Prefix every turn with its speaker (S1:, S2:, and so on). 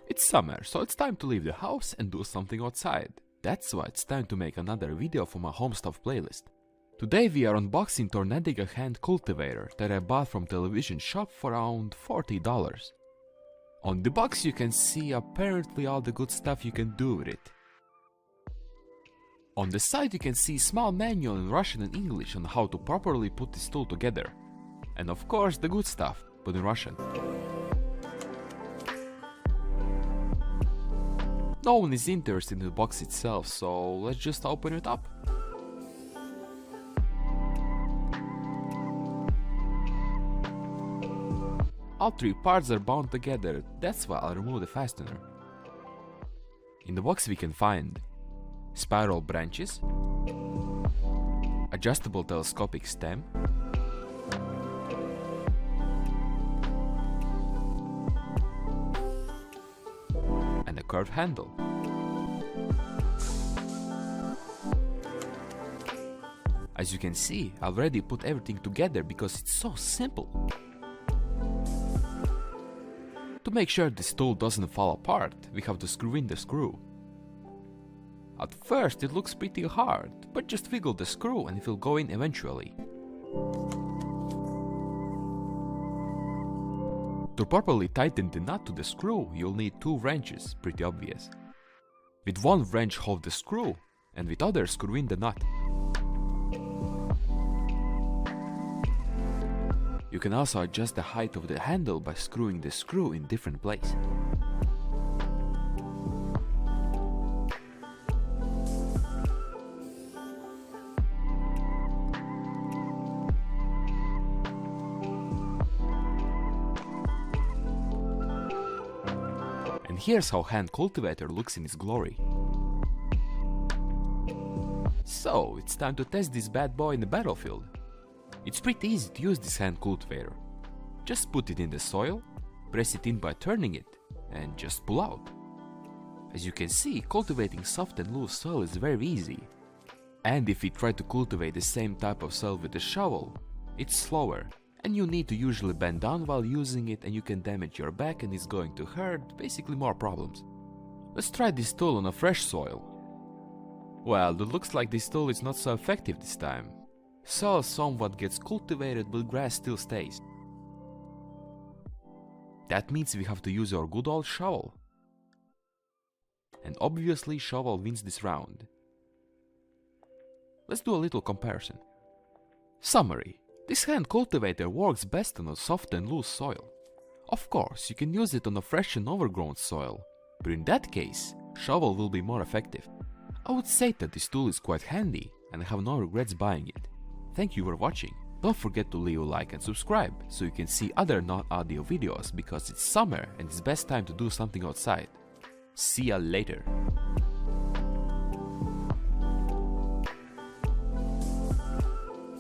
S1: It's summer, so it's time to leave the house and do something outside. That's why it's time to make another video for my home stuff playlist. Today we are unboxing Tornadica Hand Cultivator that I bought from television shop for around $40. On the box you can see apparently all the good stuff you can do with it. On the side you can see small manual in Russian and English on how to properly put this tool together. And of course the good stuff, but in Russian. No one is interested in the box itself, so let's just open it up. All three parts are bound together, that's why I'll remove the fastener. In the box we can find spiral branches, adjustable telescopic stem, and a curved handle. As you can see, I already put everything together because it's so simple. To make sure this tool doesn't fall apart, we have to screw in the screw. At first it looks pretty hard, but just wiggle the screw and it will go in eventually. To properly tighten the nut to the screw, you'll need two wrenches, pretty obvious. With one wrench hold the screw, and with other screw in the nut. You can also adjust the height of the handle by screwing the screw in different places. And here's how Hand Cultivator looks in its glory. So, it's time to test this bad boy in the battlefield. It's pretty easy to use this hand cultivator. Just put it in the soil, press it in by turning it, and just pull out. As you can see, cultivating soft and loose soil is very easy. And if you try to cultivate the same type of soil with a shovel, it's slower, and you need to usually bend down while using it and you can damage your back and it's going to hurt, basically more problems. Let's try this tool on a fresh soil. Well, it looks like this tool is not so effective this time. Soil somewhat gets cultivated but grass still stays. That means we have to use our good old shovel. And obviously shovel wins this round. Let's do a little comparison. Summary. This hand cultivator works best on a soft and loose soil. Of course, you can use it on a fresh and overgrown soil, but in that case, shovel will be more effective. I would say that this tool is quite handy and I have no regrets buying it. Thank you for watching. Don't forget to leave a like and subscribe so you can see other non-audio videos because it's summer and it's best time to do something outside. See ya later.